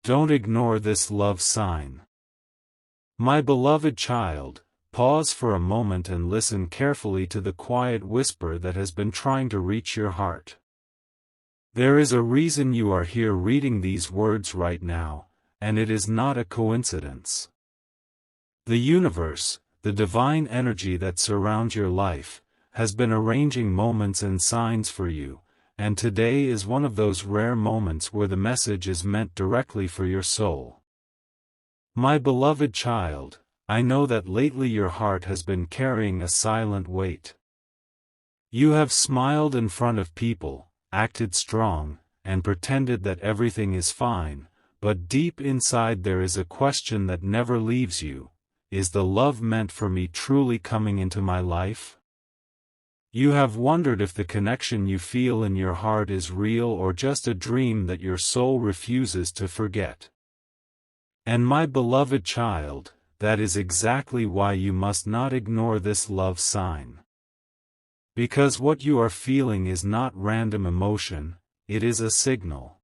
Don't ignore this love sign. My beloved child, pause for a moment and listen carefully to the quiet whisper that has been trying to reach your heart. There is a reason you are here reading these words right now, and it is not a coincidence. The universe, the divine energy that surrounds your life, has been arranging moments and signs for you, and today is one of those rare moments where the message is meant directly for your soul. My beloved child, I know that lately your heart has been carrying a silent weight. You have smiled in front of people, acted strong, and pretended that everything is fine, but deep inside there is a question that never leaves you: is the love meant for me truly coming into my life? You have wondered if the connection you feel in your heart is real or just a dream that your soul refuses to forget. And my beloved child, that is exactly why you must not ignore this love sign. Because what you are feeling is not random emotion, it is a signal.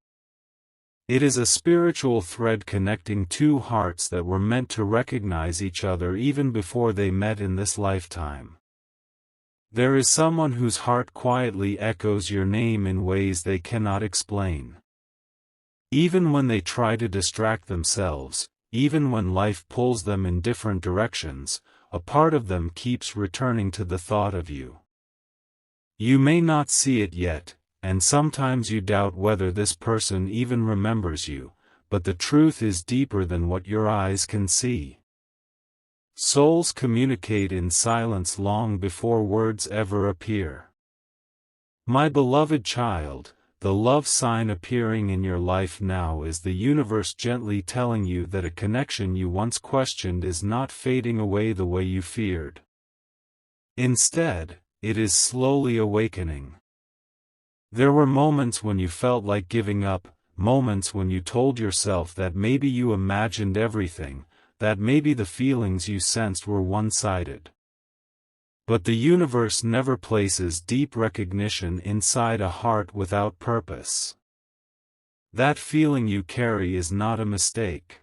It is a spiritual thread connecting two hearts that were meant to recognize each other even before they met in this lifetime. There is someone whose heart quietly echoes your name in ways they cannot explain. Even when they try to distract themselves, even when life pulls them in different directions, a part of them keeps returning to the thought of you. You may not see it yet, and sometimes you doubt whether this person even remembers you, but the truth is deeper than what your eyes can see. Souls communicate in silence long before words ever appear. My beloved child, the love sign appearing in your life now is the universe gently telling you that a connection you once questioned is not fading away the way you feared. Instead, it is slowly awakening. There were moments when you felt like giving up, moments when you told yourself that maybe you imagined everything, that maybe the feelings you sensed were one-sided. But the universe never places deep recognition inside a heart without purpose. That feeling you carry is not a mistake.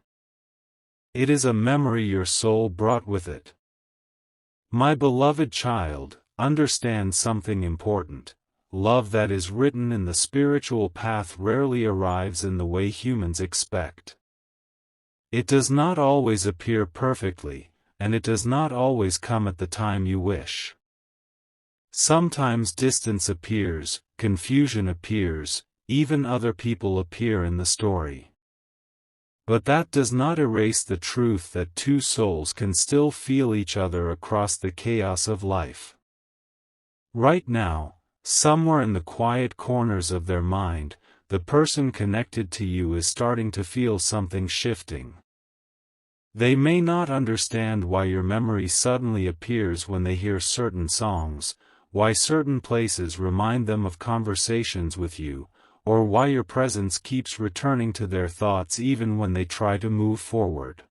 It is a memory your soul brought with it. My beloved child, understand something important. Love that is written in the spiritual path rarely arrives in the way humans expect. It does not always appear perfectly, and it does not always come at the time you wish. Sometimes distance appears, confusion appears, even other people appear in the story. But that does not erase the truth that two souls can still feel each other across the chaos of life. Right now, somewhere in the quiet corners of their mind, the person connected to you is starting to feel something shifting. They may not understand why your memory suddenly appears when they hear certain songs, why certain places remind them of conversations with you, or why your presence keeps returning to their thoughts even when they try to move forward.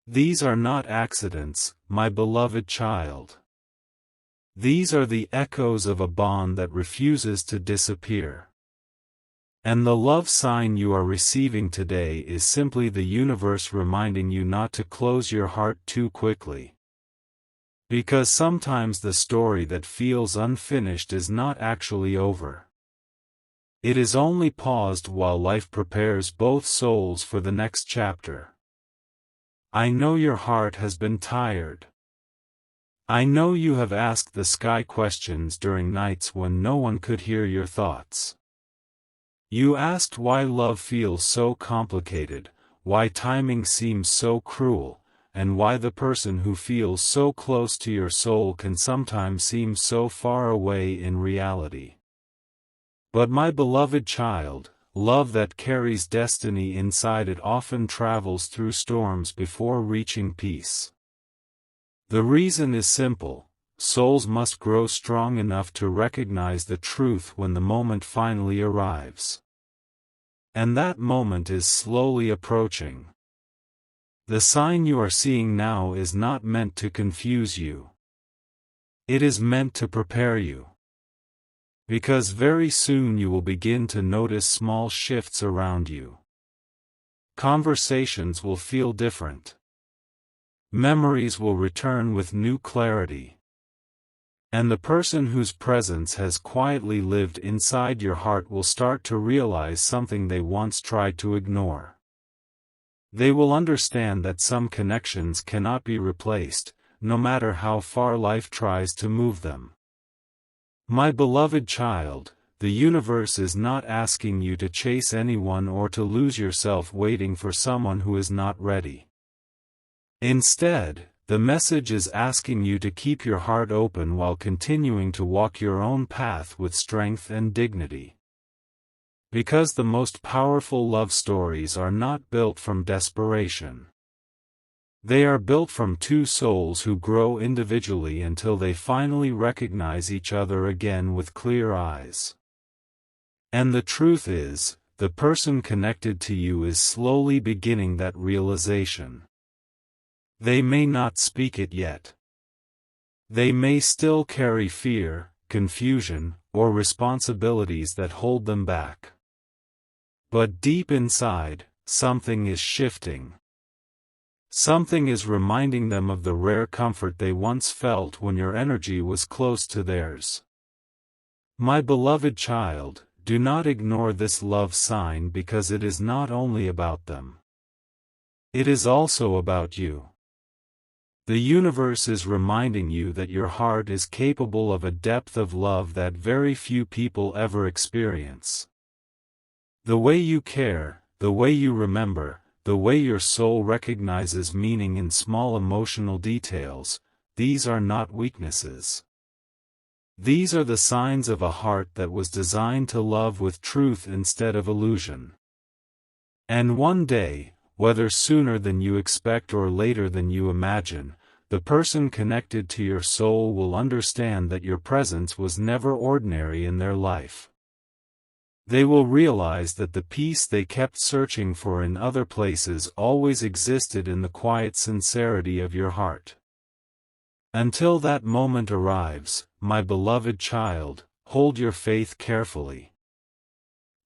These are not accidents, my beloved child. These are the echoes of a bond that refuses to disappear. And the love sign you are receiving today is simply the universe reminding you not to close your heart too quickly. Because sometimes the story that feels unfinished is not actually over. It is only paused while life prepares both souls for the next chapter. I know your heart has been tired. I know you have asked the sky questions during nights when no one could hear your thoughts. You asked why love feels so complicated, why timing seems so cruel, and why the person who feels so close to your soul can sometimes seem so far away in reality. But my beloved child, love that carries destiny inside it often travels through storms before reaching peace. The reason is simple: souls must grow strong enough to recognize the truth when the moment finally arrives. And that moment is slowly approaching. The sign you are seeing now is not meant to confuse you. It is meant to prepare you. Because very soon you will begin to notice small shifts around you. Conversations will feel different. Memories will return with new clarity. And the person whose presence has quietly lived inside your heart will start to realize something they once tried to ignore. They will understand that some connections cannot be replaced, no matter how far life tries to move them. My beloved child, the universe is not asking you to chase anyone or to lose yourself waiting for someone who is not ready. Instead, the message is asking you to keep your heart open while continuing to walk your own path with strength and dignity. Because the most powerful love stories are not built from desperation. They are built from two souls who grow individually until they finally recognize each other again with clear eyes. And the truth is, the person connected to you is slowly beginning that realization. They may not speak it yet. They may still carry fear, confusion, or responsibilities that hold them back. But deep inside, something is shifting. Something is reminding them of the rare comfort they once felt when your energy was close to theirs. My beloved child, do not ignore this love sign because it is not only about them. It is also about you. The universe is reminding you that your heart is capable of a depth of love that very few people ever experience. The way you care, the way you remember, the way your soul recognizes meaning in small emotional details, these are not weaknesses. These are the signs of a heart that was designed to love with truth instead of illusion. And one day, whether sooner than you expect or later than you imagine, the person connected to your soul will understand that your presence was never ordinary in their life. They will realize that the peace they kept searching for in other places always existed in the quiet sincerity of your heart. Until that moment arrives, my beloved child, hold your faith carefully.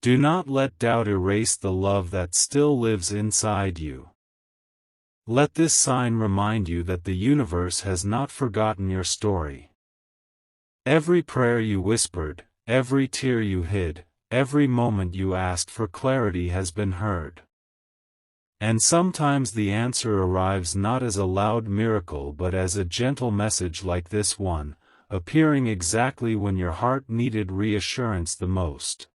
Do not let doubt erase the love that still lives inside you. Let this sign remind you that the universe has not forgotten your story. Every prayer you whispered, every tear you hid, every moment you asked for clarity has been heard. And sometimes the answer arrives not as a loud miracle but as a gentle message like this one, appearing exactly when your heart needed reassurance the most.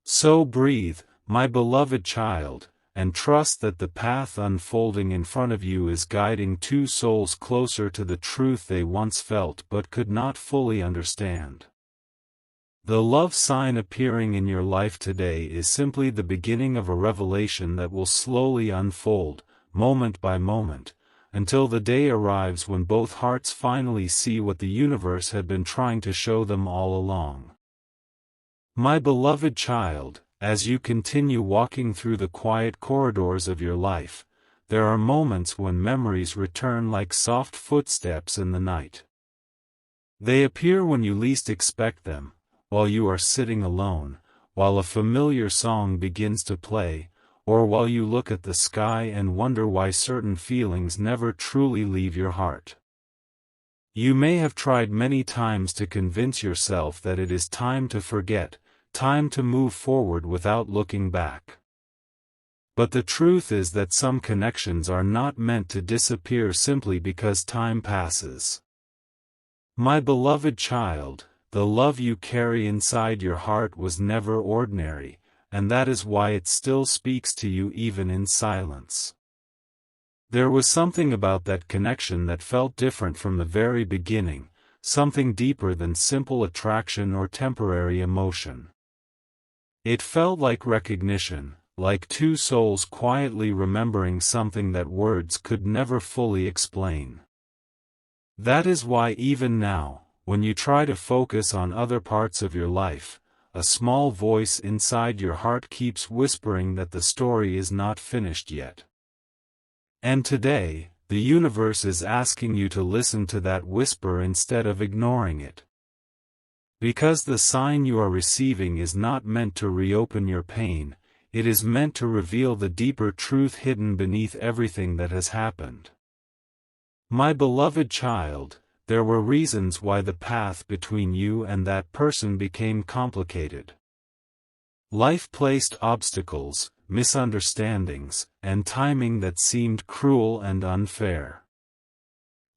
So breathe, my beloved child, and trust that the path unfolding in front of you is guiding two souls closer to the truth they once felt but could not fully understand. The love sign appearing in your life today is simply the beginning of a revelation that will slowly unfold, moment by moment, until the day arrives when both hearts finally see what the universe had been trying to show them all along. My beloved child, as you continue walking through the quiet corridors of your life, there are moments when memories return like soft footsteps in the night. They appear when you least expect them, while you are sitting alone, while a familiar song begins to play, or while you look at the sky and wonder why certain feelings never truly leave your heart. You may have tried many times to convince yourself that it is time to forget, time to move forward without looking back. But the truth is that some connections are not meant to disappear simply because time passes. My beloved child, the love you carry inside your heart was never ordinary, and that is why it still speaks to you even in silence. There was something about that connection that felt different from the very beginning, something deeper than simple attraction or temporary emotion. It felt like recognition, like two souls quietly remembering something that words could never fully explain. That is why even now, when you try to focus on other parts of your life, a small voice inside your heart keeps whispering that the story is not finished yet. And today, the universe is asking you to listen to that whisper instead of ignoring it. Because the sign you are receiving is not meant to reopen your pain, it is meant to reveal the deeper truth hidden beneath everything that has happened. My beloved child, there were reasons why the path between you and that person became complicated. Life placed obstacles, misunderstandings, and timing that seemed cruel and unfair.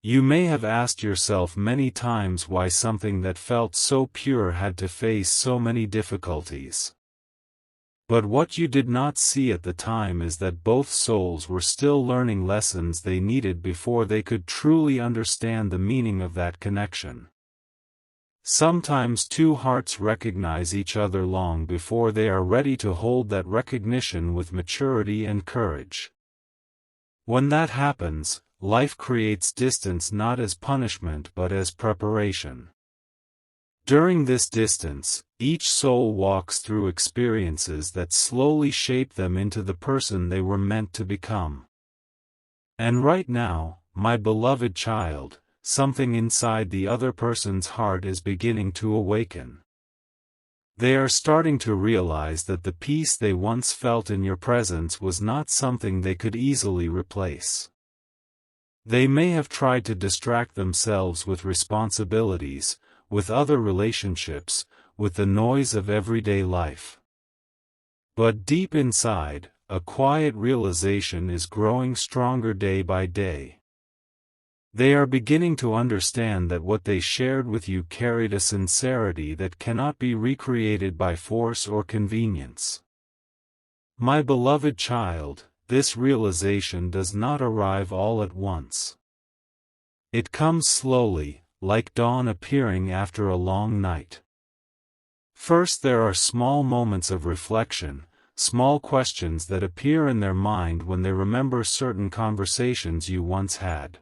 You may have asked yourself many times why something that felt so pure had to face so many difficulties. But what you did not see at the time is that both souls were still learning lessons they needed before they could truly understand the meaning of that connection. Sometimes two hearts recognize each other long before they are ready to hold that recognition with maturity and courage. When that happens, life creates distance not as punishment but as preparation. During this distance, each soul walks through experiences that slowly shape them into the person they were meant to become. And right now, my beloved child, something inside the other person's heart is beginning to awaken. They are starting to realize that the peace they once felt in your presence was not something they could easily replace. They may have tried to distract themselves with responsibilities, with other relationships, with the noise of everyday life. But deep inside, a quiet realization is growing stronger day by day. They are beginning to understand that what they shared with you carried a sincerity that cannot be recreated by force or convenience. My beloved child, this realization does not arrive all at once. It comes slowly, like dawn appearing after a long night. First there are small moments of reflection, small questions that appear in their mind when they remember certain conversations you once had.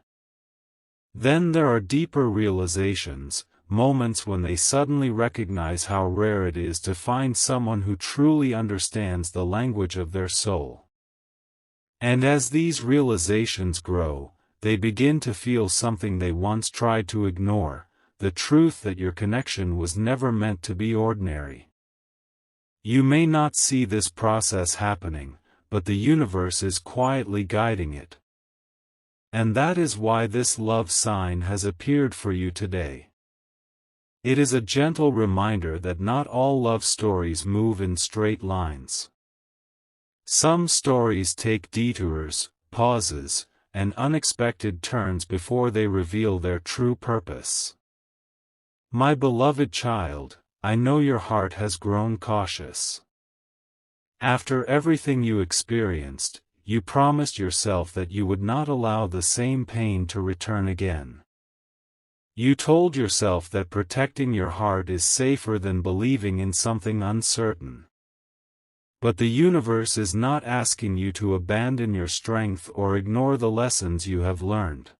Then there are deeper realizations, moments when they suddenly recognize how rare it is to find someone who truly understands the language of their soul. And as these realizations grow, they begin to feel something they once tried to ignore, the truth that your connection was never meant to be ordinary. You may not see this process happening, but the universe is quietly guiding it. And that is why this love sign has appeared for you today. It is a gentle reminder that not all love stories move in straight lines. Some stories take detours, pauses, and unexpected turns before they reveal their true purpose. My beloved child, I know your heart has grown cautious. After everything you experienced, you promised yourself that you would not allow the same pain to return again. You told yourself that protecting your heart is safer than believing in something uncertain. But the universe is not asking you to abandon your strength or ignore the lessons you have learned.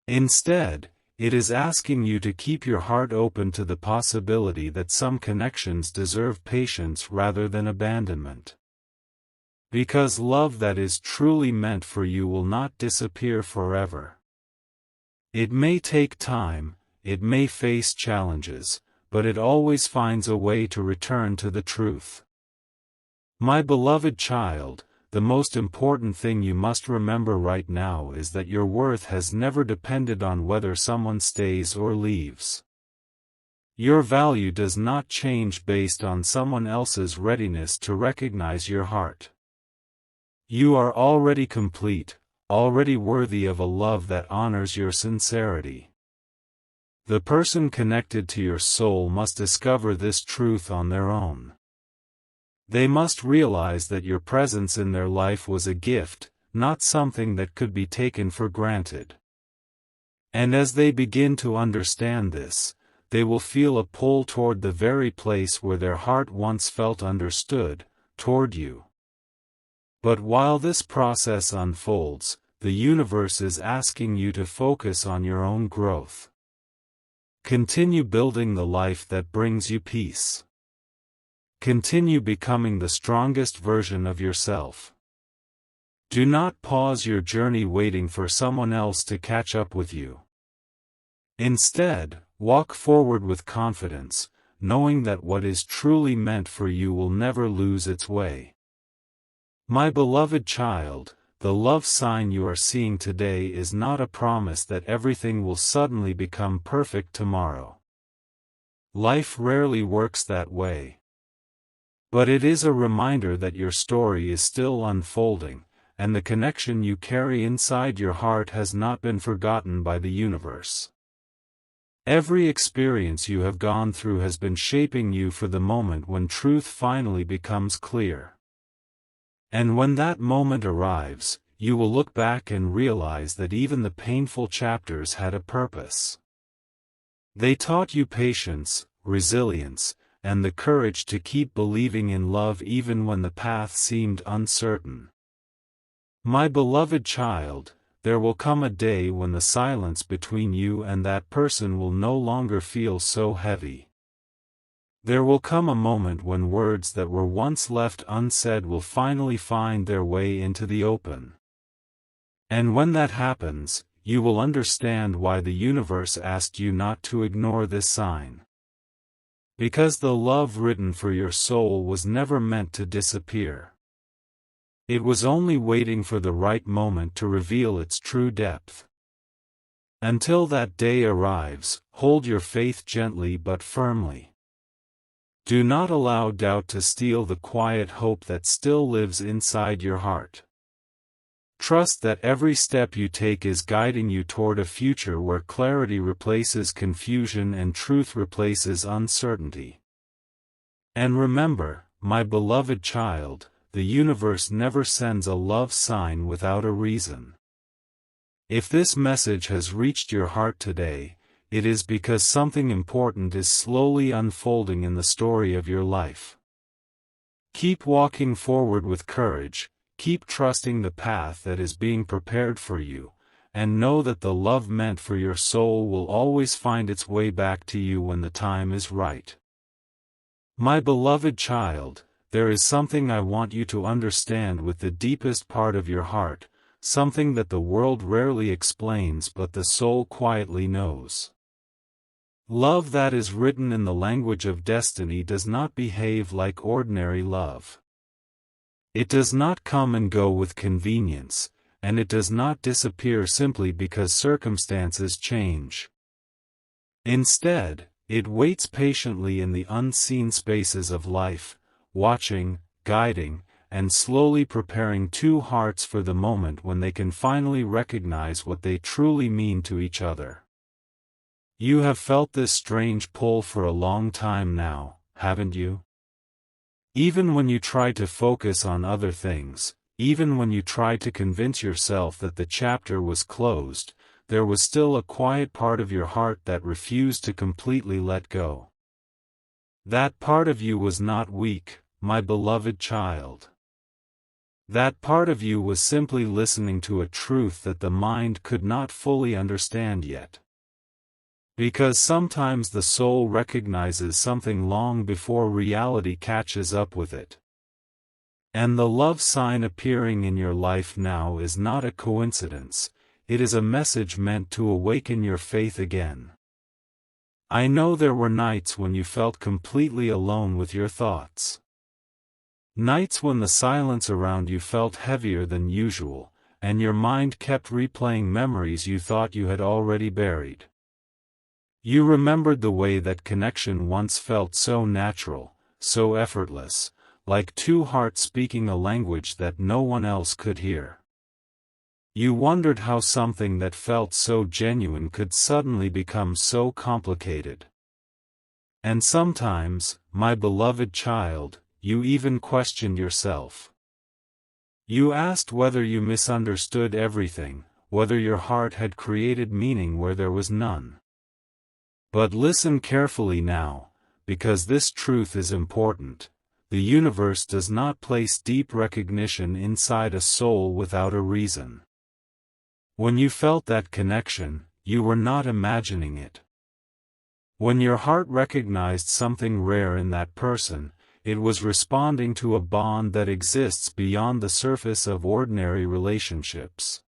Instead, it is asking you to keep your heart open to the possibility that some connections deserve patience rather than abandonment. Because love that is truly meant for you will not disappear forever. It may take time, it may face challenges, but it always finds a way to return to the truth. My beloved child, the most important thing you must remember right now is that your worth has never depended on whether someone stays or leaves. Your value does not change based on someone else's readiness to recognize your heart. You are already complete, already worthy of a love that honors your sincerity. The person connected to your soul must discover this truth on their own. They must realize that your presence in their life was a gift, not something that could be taken for granted. And as they begin to understand this, they will feel a pull toward the very place where their heart once felt understood, toward you. But while this process unfolds, the universe is asking you to focus on your own growth. Continue building the life that brings you peace. Continue becoming the strongest version of yourself. Do not pause your journey waiting for someone else to catch up with you. Instead, walk forward with confidence, knowing that what is truly meant for you will never lose its way. My beloved child, the love sign you are seeing today is not a promise that everything will suddenly become perfect tomorrow. Life rarely works that way. But it is a reminder that your story is still unfolding, and the connection you carry inside your heart has not been forgotten by the universe. Every experience you have gone through has been shaping you for the moment when truth finally becomes clear. And when that moment arrives, you will look back and realize that even the painful chapters had a purpose. They taught you patience, resilience, and the courage to keep believing in love even when the path seemed uncertain. My beloved child, there will come a day when the silence between you and that person will no longer feel so heavy. There will come a moment when words that were once left unsaid will finally find their way into the open. And when that happens, you will understand why the universe asked you not to ignore this sign. Because the love written for your soul was never meant to disappear. It was only waiting for the right moment to reveal its true depth. Until that day arrives, hold your faith gently but firmly. Do not allow doubt to steal the quiet hope that still lives inside your heart. Trust that every step you take is guiding you toward a future where clarity replaces confusion and truth replaces uncertainty. And remember, my beloved child, the universe never sends a love sign without a reason. If this message has reached your heart today, it is because something important is slowly unfolding in the story of your life. Keep walking forward with courage. Keep trusting the path that is being prepared for you, and know that the love meant for your soul will always find its way back to you when the time is right. My beloved child, there is something I want you to understand with the deepest part of your heart, something that the world rarely explains but the soul quietly knows. Love that is written in the language of destiny does not behave like ordinary love. It does not come and go with convenience, and it does not disappear simply because circumstances change. Instead, it waits patiently in the unseen spaces of life, watching, guiding, and slowly preparing two hearts for the moment when they can finally recognize what they truly mean to each other. You have felt this strange pull for a long time now, haven't you? Even when you try to focus on other things, even when you try to convince yourself that the chapter was closed, there was still a quiet part of your heart that refused to completely let go. That part of you was not weak, my beloved child. That part of you was simply listening to a truth that the mind could not fully understand yet. Because sometimes the soul recognizes something long before reality catches up with it. And the love sign appearing in your life now is not a coincidence, it is a message meant to awaken your faith again. I know there were nights when you felt completely alone with your thoughts. Nights when the silence around you felt heavier than usual, and your mind kept replaying memories you thought you had already buried. You remembered the way that connection once felt so natural, so effortless, like two hearts speaking a language that no one else could hear. You wondered how something that felt so genuine could suddenly become so complicated. And sometimes, my beloved child, you even questioned yourself. You asked whether you misunderstood everything, whether your heart had created meaning where there was none. But listen carefully now, because this truth is important. The universe does not place deep recognition inside a soul without a reason. When you felt that connection, you were not imagining it. When your heart recognized something rare in that person, it was responding to a bond that exists beyond the surface of ordinary relationships.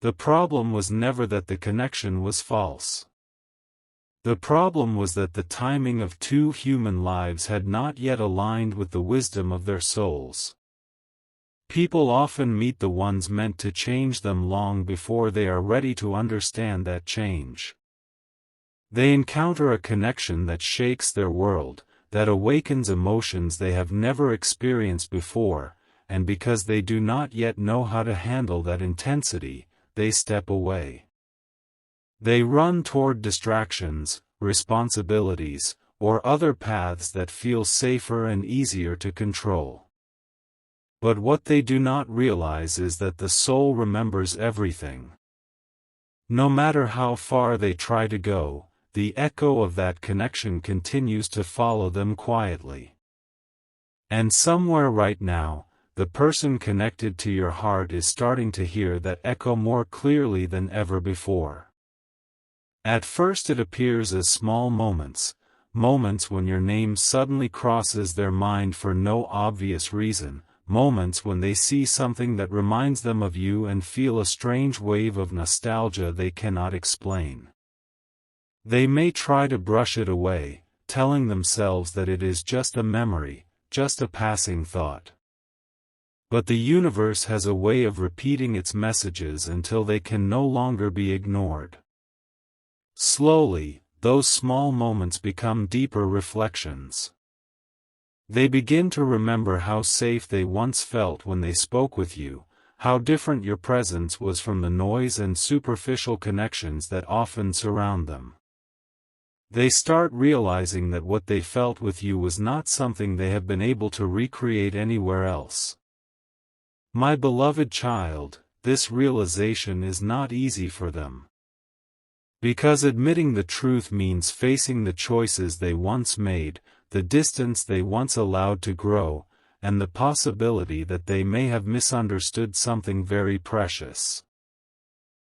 The problem was never that the connection was false. The problem was that the timing of two human lives had not yet aligned with the wisdom of their souls. People often meet the ones meant to change them long before they are ready to understand that change. They encounter a connection that shakes their world, that awakens emotions they have never experienced before, and because they do not yet know how to handle that intensity, they step away. They run toward distractions, responsibilities, or other paths that feel safer and easier to control. But what they do not realize is that the soul remembers everything. No matter how far they try to go, the echo of that connection continues to follow them quietly. And somewhere right now, the person connected to your heart is starting to hear that echo more clearly than ever before. At first it appears as small moments when your name suddenly crosses their mind for no obvious reason, moments when they see something that reminds them of you and feel a strange wave of nostalgia they cannot explain. They may try to brush it away, telling themselves that it is just a memory, just a passing thought. But the universe has a way of repeating its messages until they can no longer be ignored. Slowly, those small moments become deeper reflections. They begin to remember how safe they once felt when they spoke with you, how different your presence was from the noise and superficial connections that often surround them. They start realizing that what they felt with you was not something they have been able to recreate anywhere else. My beloved child, this realization is not easy for them. Because admitting the truth means facing the choices they once made, the distance they once allowed to grow, and the possibility that they may have misunderstood something very precious.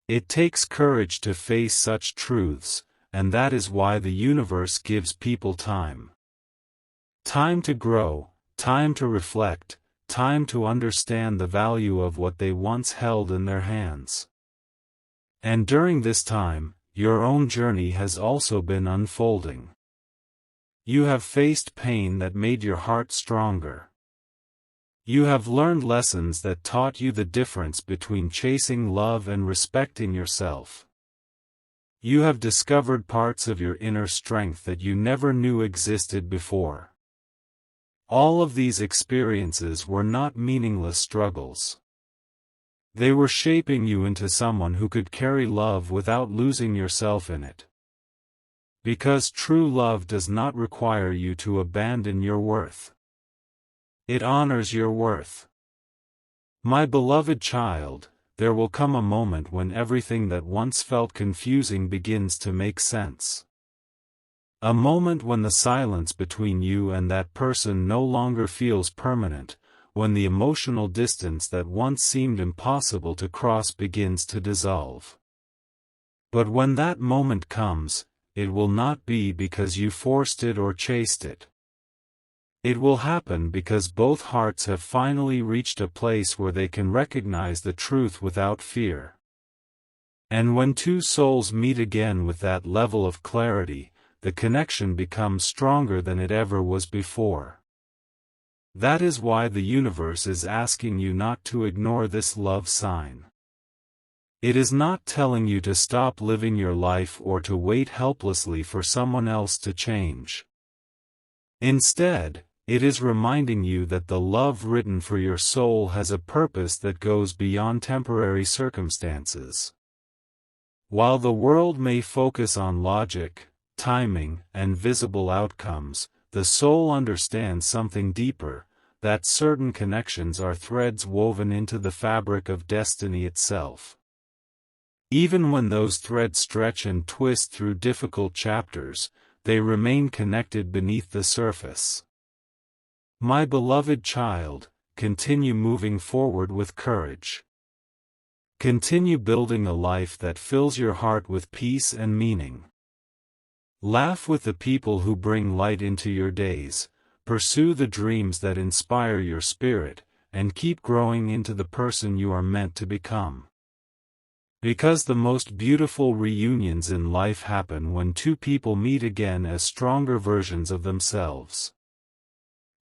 It takes courage to face such truths, and that is why the universe gives people time. Time to grow, time to reflect, time to understand the value of what they once held in their hands. And during this time, your own journey has also been unfolding. You have faced pain that made your heart stronger. You have learned lessons that taught you the difference between chasing love and respecting yourself. You have discovered parts of your inner strength that you never knew existed before. All of these experiences were not meaningless struggles. They were shaping you into someone who could carry love without losing yourself in it. Because true love does not require you to abandon your worth. It honors your worth. My beloved child, there will come a moment when everything that once felt confusing begins to make sense. A moment when the silence between you and that person no longer feels permanent, when the emotional distance that once seemed impossible to cross begins to dissolve. But when that moment comes, it will not be because you forced it or chased it. It will happen because both hearts have finally reached a place where they can recognize the truth without fear. And when two souls meet again with that level of clarity, the connection becomes stronger than it ever was before. That is why the universe is asking you not to ignore this love sign. It is not telling you to stop living your life or to wait helplessly for someone else to change. Instead, it is reminding you that the love written for your soul has a purpose that goes beyond temporary circumstances. While the world may focus on logic, timing, and visible outcomes, the soul understands something deeper, that certain connections are threads woven into the fabric of destiny itself. Even when those threads stretch and twist through difficult chapters, they remain connected beneath the surface. My beloved child, continue moving forward with courage. Continue building a life that fills your heart with peace and meaning. Laugh with the people who bring light into your days, pursue the dreams that inspire your spirit, and keep growing into the person you are meant to become. Because the most beautiful reunions in life happen when two people meet again as stronger versions of themselves.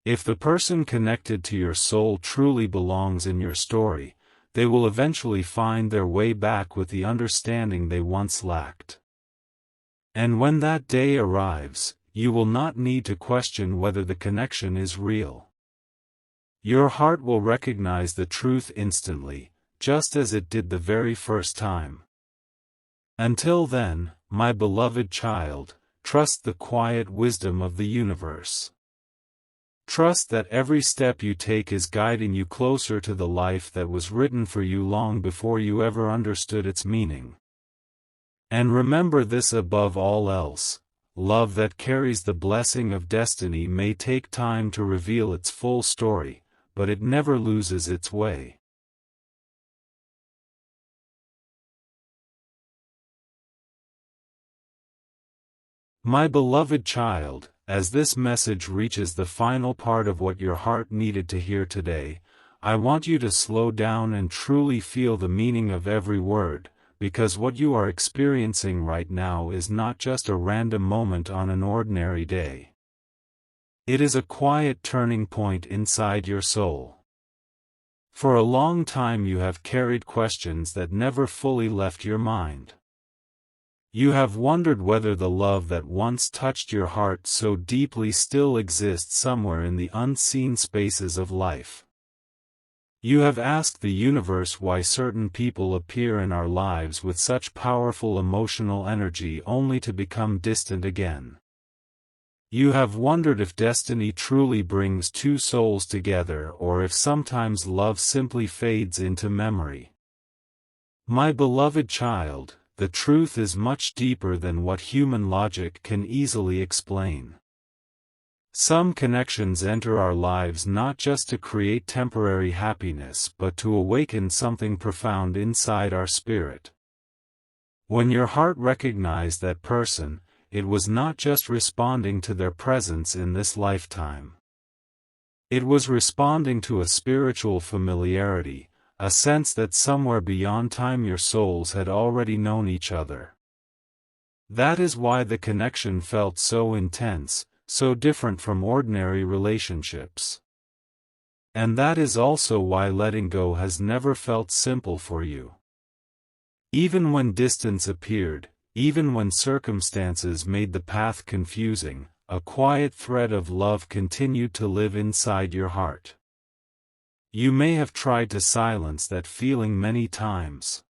If the person connected to your soul truly belongs in your story, they will eventually find their way back with the understanding they once lacked. And when that day arrives, you will not need to question whether the connection is real. Your heart will recognize the truth instantly, just as it did the very first time. Until then, my beloved child, trust the quiet wisdom of the universe. Trust that every step you take is guiding you closer to the life that was written for you long before you ever understood its meaning. And remember this above all else: love that carries the blessing of destiny may take time to reveal its full story, but it never loses its way. My beloved child, as this message reaches the final part of what your heart needed to hear today, I want you to slow down and truly feel the meaning of every word, because what you are experiencing right now is not just a random moment on an ordinary day. It is a quiet turning point inside your soul. For a long time you have carried questions that never fully left your mind. You have wondered whether the love that once touched your heart so deeply still exists somewhere in the unseen spaces of life. You have asked the universe why certain people appear in our lives with such powerful emotional energy only to become distant again. You have wondered if destiny truly brings two souls together or if sometimes love simply fades into memory. My beloved child, the truth is much deeper than what human logic can easily explain. Some connections enter our lives not just to create temporary happiness but to awaken something profound inside our spirit. When your heart recognized that person, it was not just responding to their presence in this lifetime. It was responding to a spiritual familiarity, a sense that somewhere beyond time your souls had already known each other. That is why the connection felt so intense, so different from ordinary relationships. And that is also why letting go has never felt simple for you. Even when distance appeared, even when circumstances made the path confusing, a quiet thread of love continued to live inside your heart. You may have tried to silence that feeling many times.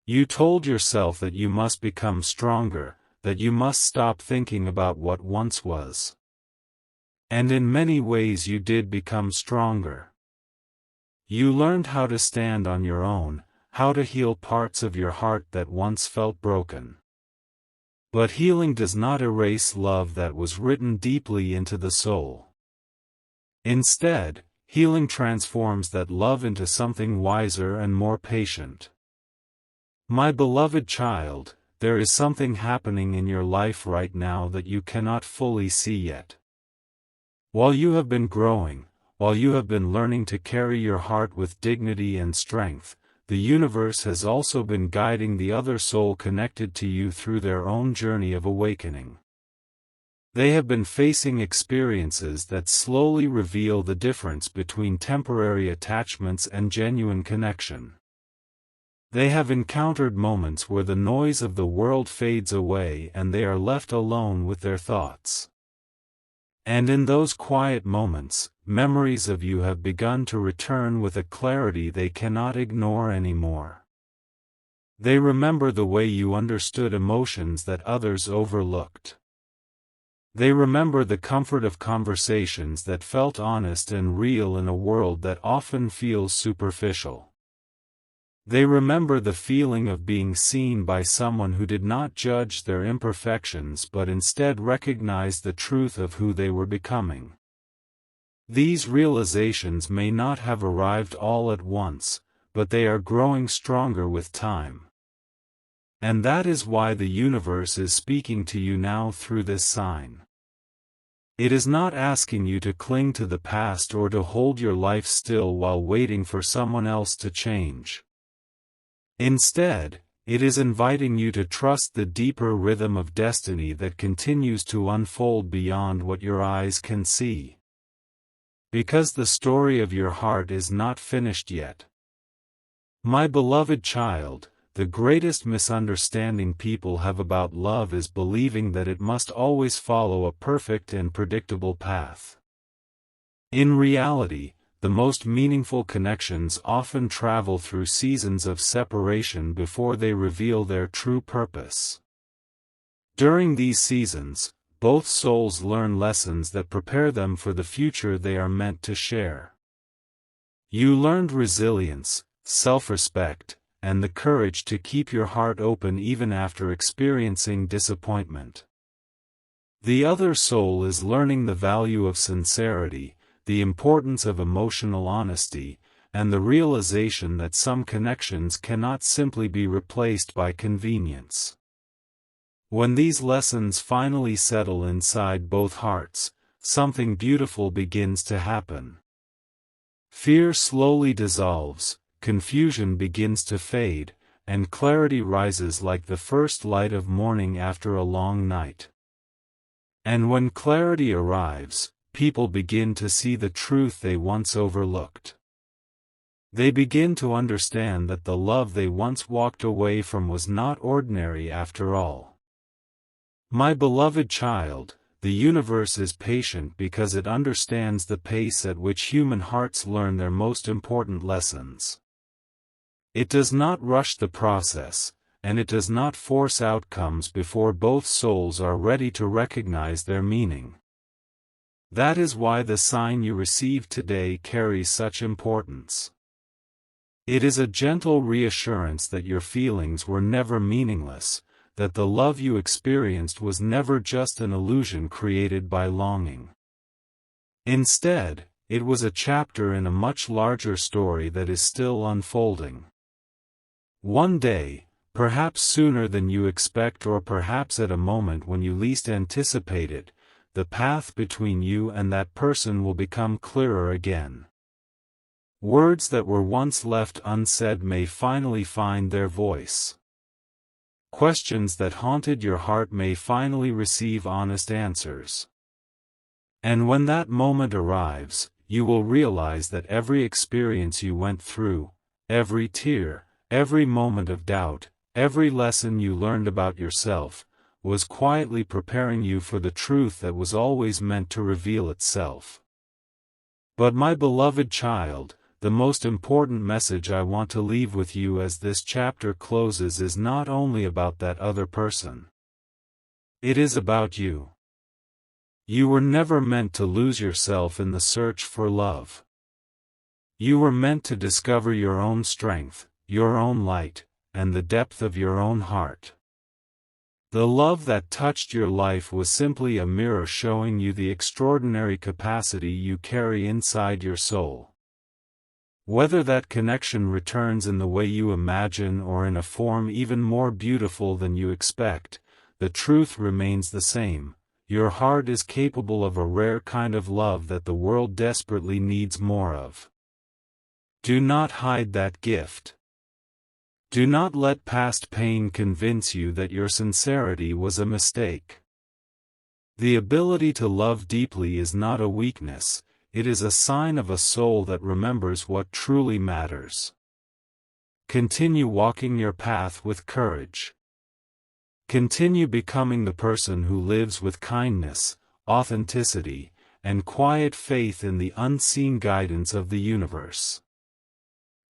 You told yourself that you must become stronger, that you must stop thinking about what once was. And in many ways you did become stronger. You learned how to stand on your own, how to heal parts of your heart that once felt broken. But healing does not erase love that was written deeply into the soul. Instead, healing transforms that love into something wiser and more patient. My beloved child, there is something happening in your life right now that you cannot fully see yet. While you have been growing, while you have been learning to carry your heart with dignity and strength, the universe has also been guiding the other soul connected to you through their own journey of awakening. They have been facing experiences that slowly reveal the difference between temporary attachments and genuine connection. They have encountered moments where the noise of the world fades away and they are left alone with their thoughts. And in those quiet moments, memories of you have begun to return with a clarity they cannot ignore anymore. They remember the way you understood emotions that others overlooked. They remember the comfort of conversations that felt honest and real in a world that often feels superficial. They remember the feeling of being seen by someone who did not judge their imperfections but instead recognized the truth of who they were becoming. These realizations may not have arrived all at once, but they are growing stronger with time. And that is why the universe is speaking to you now through this sign. It is not asking you to cling to the past or to hold your life still while waiting for someone else to change. Instead, it is inviting you to trust the deeper rhythm of destiny that continues to unfold beyond what your eyes can see. Because the story of your heart is not finished yet. My beloved child, the greatest misunderstanding people have about love is believing that it must always follow a perfect and predictable path. In reality, the most meaningful connections often travel through seasons of separation before they reveal their true purpose. During these seasons, both souls learn lessons that prepare them for the future they are meant to share. You learned resilience, self-respect, and the courage to keep your heart open even after experiencing disappointment. The other soul is learning the value of sincerity, the importance of emotional honesty, and the realization that some connections cannot simply be replaced by convenience. When these lessons finally settle inside both hearts, something beautiful begins to happen. Fear slowly dissolves, confusion begins to fade, and clarity rises like the first light of morning after a long night. And when clarity arrives, people begin to see the truth they once overlooked. They begin to understand that the love they once walked away from was not ordinary after all. My beloved child, the universe is patient because it understands the pace at which human hearts learn their most important lessons. It does not rush the process, and it does not force outcomes before both souls are ready to recognize their meaning. That is why the sign you received today carries such importance. It is a gentle reassurance that your feelings were never meaningless, that the love you experienced was never just an illusion created by longing. Instead, it was a chapter in a much larger story that is still unfolding. One day, perhaps sooner than you expect or perhaps at a moment when you least anticipate it, the path between you and that person will become clearer again. Words that were once left unsaid may finally find their voice. Questions that haunted your heart may finally receive honest answers. And when that moment arrives, you will realize that every experience you went through, every tear, every moment of doubt, every lesson you learned about yourself, was quietly preparing you for the truth that was always meant to reveal itself. But my beloved child, the most important message I want to leave with you as this chapter closes is not only about that other person. It is about you. You were never meant to lose yourself in the search for love. You were meant to discover your own strength, your own light, and the depth of your own heart. The love that touched your life was simply a mirror showing you the extraordinary capacity you carry inside your soul. Whether that connection returns in the way you imagine or in a form even more beautiful than you expect, the truth remains the same. Your heart is capable of a rare kind of love that the world desperately needs more of. Do not hide that gift. Do not let past pain convince you that your sincerity was a mistake. The ability to love deeply is not a weakness. It is a sign of a soul that remembers what truly matters. Continue walking your path with courage. Continue becoming the person who lives with kindness, authenticity, and quiet faith in the unseen guidance of the universe.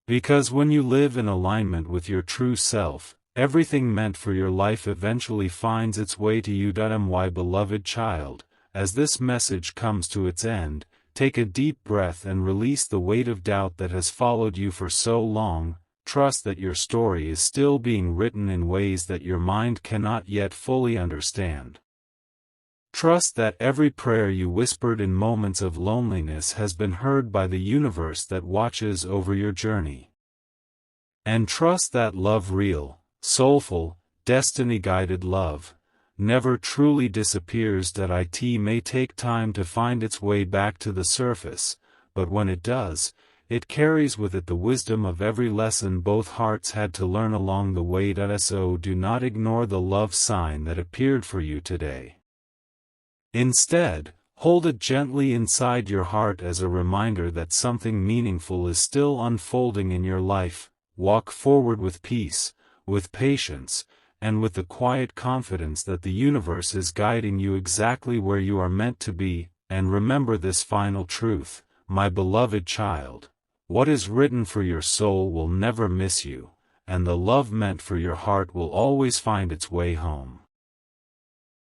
Because when you live in alignment with your true self, everything meant for your life eventually finds its way to you. My beloved child, as this message comes to its end, take a deep breath and release the weight of doubt that has followed you for so long. Trust that your story is still being written in ways that your mind cannot yet fully understand. Trust that every prayer you whispered in moments of loneliness has been heard by the universe that watches over your journey. And trust that love, real, soulful, destiny-guided love, never truly disappears. It may take time to find its way back to the surface, but when it does, it carries with it the wisdom of every lesson both hearts had to learn along the way. So do not ignore the love sign that appeared for you today. Instead, Hold it gently inside your heart as a reminder that something meaningful is still unfolding in your life. Walk forward with peace, with patience, and with the quiet confidence that the universe is guiding you exactly where you are meant to be. And remember this final truth, my beloved child: what is written for your soul will never miss you, and the love meant for your heart will always find its way home.